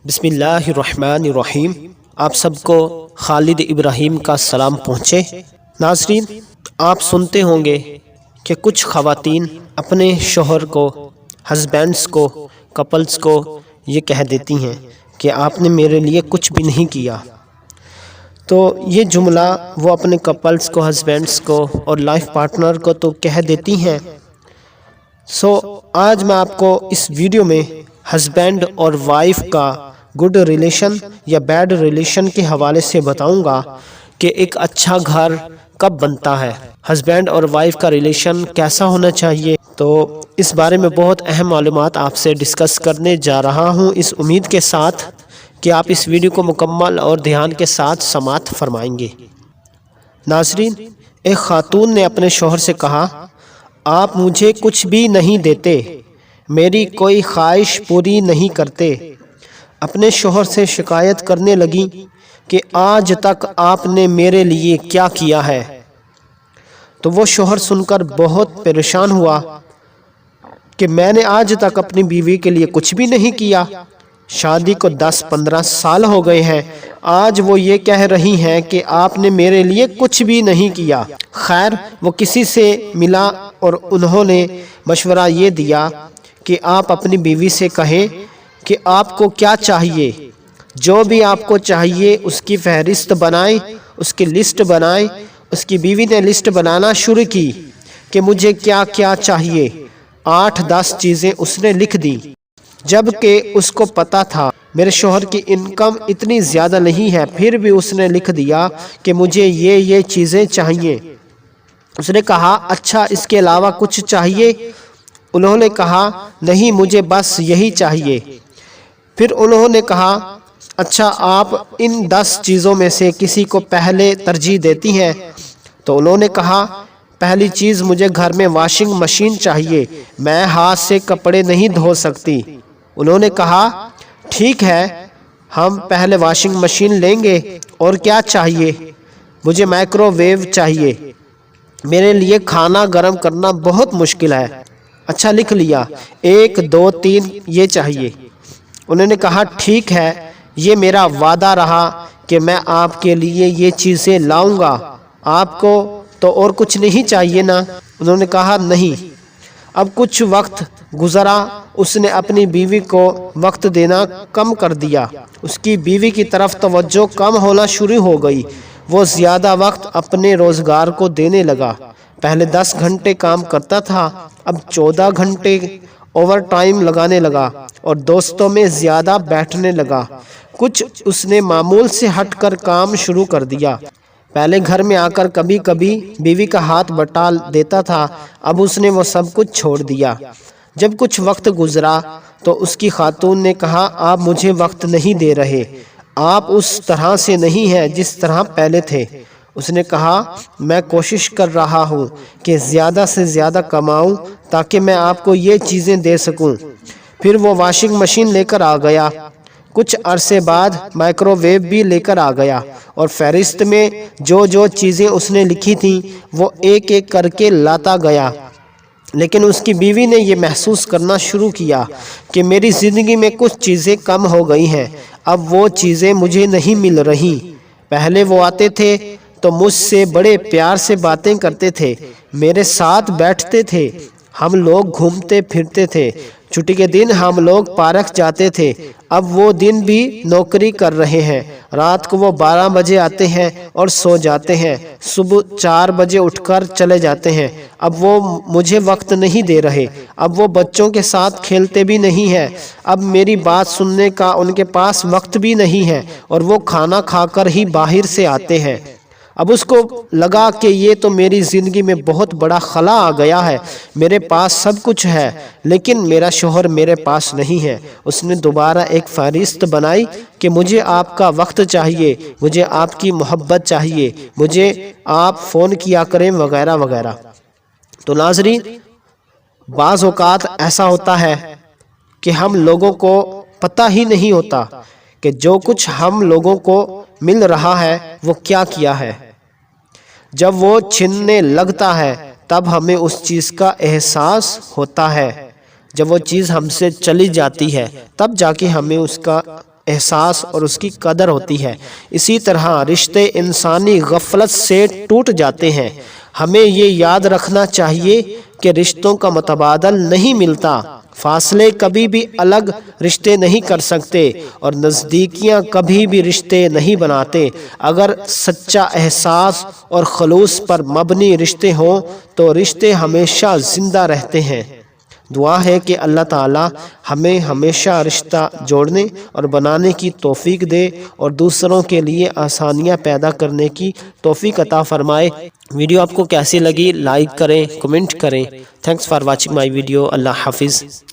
بسم اللہ الرحمن الرحیم۔ آپ سب کو خالد ابراہیم کا سلام پہنچے۔ ناظرین، آپ سنتے ہوں گے کہ کچھ خواتین اپنے شوہر کو، ہسبینڈز کو، کپلز کو یہ کہہ دیتی ہیں کہ آپ نے میرے لیے کچھ بھی نہیں کیا۔ تو یہ جملہ وہ اپنے کپلز کو، ہسبینڈز کو اور لائف پارٹنر کو تو کہہ دیتی ہیں۔ آج میں آپ کو اس ویڈیو میں ہسبینڈ اور وائف کا گڈ ریلیشن یا بیڈ ریلیشن کے حوالے سے بتاؤں گا کہ ایک اچھا گھر کب بنتا ہے، ہسبینڈ اور وائف کا ریلیشن کیسا ہونا چاہیے۔ تو اس بارے میں بہت اہم معلومات آپ سے ڈسکس کرنے جا رہا ہوں، اس امید کے ساتھ کہ آپ اس ویڈیو کو مکمل اور دھیان کے ساتھ سماعت فرمائیں گے۔ ناظرین، ایک خاتون نے اپنے شوہر سے کہا، آپ مجھے کچھ بھی نہیں دیتے، میری کوئی خواہش پوری نہیں کرتے۔ اپنے شوہر سے شکایت کرنے لگی کہ آج تک آپ نے میرے لیے کیا کیا ہے۔ تو وہ شوہر سن کر بہت پریشان ہوا کہ میں نے آج تک اپنی بیوی کے لیے کچھ بھی نہیں کیا، شادی کو 10-15 سال ہو گئے ہیں، آج وہ یہ کہہ رہی ہیں کہ آپ نے میرے لیے کچھ بھی نہیں کیا۔ خیر، وہ کسی سے ملا اور انہوں نے مشورہ یہ دیا کہ آپ اپنی بیوی سے کہیں کہ آپ کو کیا چاہیے، جو بھی آپ کو چاہیے اس کی فہرست بنائیں، اس کی لسٹ بنائیں۔ اس کی بیوی نے لسٹ بنانا شروع کی کہ مجھے کیا کیا چاہیے۔ 8-10 چیزیں اس نے لکھ دی، جبکہ اس کو پتا تھا میرے شوہر کی انکم اتنی زیادہ نہیں ہے، پھر بھی اس نے لکھ دیا کہ مجھے یہ چیزیں چاہیے۔ اس نے کہا، اچھا اس کے علاوہ کچھ چاہیے؟ انہوں نے کہا، نہیں، مجھے بس یہی چاہیے۔ پھر انہوں نے کہا، اچھا آپ ان 10 چیزوں میں سے کسی کو پہلے ترجیح دیتی ہیں؟ تو انہوں نے کہا، پہلی چیز مجھے گھر میں واشنگ مشین چاہیے، میں ہاتھ سے کپڑے نہیں دھو سکتی۔ انہوں نے کہا، ٹھیک ہے، ہم پہلے واشنگ مشین لیں گے۔ اور کیا چاہیے؟ مجھے مائکرو ویو چاہیے، میرے لیے کھانا گرم کرنا بہت مشکل ہے۔ اچھا، لکھ لیا، 1 2 3 یہ چاہیے۔ انہوں نے کہا، ٹھیک ہے، یہ میرا وعدہ رہا کہ میں آپ کے لیے یہ چیزیں لاؤں گا، آپ کو تو اور کچھ نہیں چاہیے نا؟ انہوں نے کہا، نہیں۔ اب کچھ وقت گزرا، اس نے اپنی بیوی کو وقت دینا کم کر دیا، اس کی بیوی کی طرف توجہ کم ہونا شروع ہو گئی، وہ زیادہ وقت اپنے روزگار کو دینے لگا۔ پہلے 10 گھنٹے کام کرتا تھا، اب 14 گھنٹے اوور ٹائم لگانے لگا اور دوستوں میں زیادہ بیٹھنے لگا۔ کچھ اس نے معمول سے ہٹ کر کام شروع کر دیا۔ پہلے گھر میں آ کر کبھی کبھی بیوی کا ہاتھ بٹا دیتا تھا، اب اس نے وہ سب کچھ چھوڑ دیا۔ جب کچھ وقت گزرا تو اس کی خاتون نے کہا، آپ مجھے وقت نہیں دے رہے، آپ اس طرح سے نہیں ہیں جس طرح پہلے تھے۔ اس نے کہا، میں کوشش کر رہا ہوں کہ زیادہ سے زیادہ کماؤں تاکہ میں آپ کو یہ چیزیں دے سکوں۔ پھر وہ واشنگ مشین لے کر آ گیا، کچھ عرصے بعد مائکرو ویو بھی لے کر آ گیا، اور فہرست میں جو چیزیں اس نے لکھی تھیں وہ ایک ایک کر کے لاتا گیا۔ لیکن اس کی بیوی نے یہ محسوس کرنا شروع کیا کہ میری زندگی میں کچھ چیزیں کم ہو گئی ہیں، اب وہ چیزیں مجھے نہیں مل رہی۔ پہلے وہ آتے تھے تو مجھ سے بڑے پیار سے باتیں کرتے تھے، میرے ساتھ بیٹھتے تھے، ہم لوگ گھومتے پھرتے تھے، چھٹی کے دن ہم لوگ پارک جاتے تھے۔ اب وہ دن بھی نوکری کر رہے ہیں، رات کو وہ 12 بجے آتے ہیں اور سو جاتے ہیں، صبح 4 بجے اٹھ کر چلے جاتے ہیں۔ اب وہ مجھے وقت نہیں دے رہے، اب وہ بچوں کے ساتھ کھیلتے بھی نہیں ہیں، اب میری بات سننے کا ان کے پاس وقت بھی نہیں ہے، اور وہ کھانا کھا کر ہی باہر سے آتے ہیں۔ اب اس کو لگا کہ یہ تو میری زندگی میں بہت بڑا خلا آ گیا ہے، میرے پاس سب کچھ ہے لیکن میرا شوہر میرے پاس نہیں ہے۔ اس نے دوبارہ ایک فہرست بنائی کہ مجھے آپ کا وقت چاہیے، مجھے آپ کی محبت چاہیے، مجھے آپ فون کیا کریں وغیرہ وغیرہ۔ تو ناظرین، بعض اوقات ایسا ہوتا ہے کہ ہم لوگوں کو پتہ ہی نہیں ہوتا کہ جو کچھ ہم لوگوں کو مل رہا ہے وہ کیا ہے۔ جب وہ چھننے لگتا ہے تب ہمیں اس چیز کا احساس ہوتا ہے، جب وہ چیز ہم سے چلی جاتی ہے تب جا کے ہمیں اس کا احساس اور اس کی قدر ہوتی ہے۔ اسی طرح رشتے انسانی غفلت سے ٹوٹ جاتے ہیں۔ ہمیں یہ یاد رکھنا چاہیے کہ رشتوں کا متبادل نہیں ملتا، فاصلے کبھی بھی الگ رشتے نہیں کر سکتے اور نزدیکیاں کبھی بھی رشتے نہیں بناتے۔ اگر سچا احساس اور خلوص پر مبنی رشتے ہوں تو رشتے ہمیشہ زندہ رہتے ہیں۔ دعا ہے کہ اللہ تعالی ہمیں ہمیشہ رشتہ جوڑنے اور بنانے کی توفیق دے اور دوسروں کے لیے آسانیاں پیدا کرنے کی توفیق عطا فرمائے۔ ویڈیو آپ کو کیسی لگی؟ لائک کریں، کمنٹ کریں۔ Thanks for watching my video. اللہ حافظ۔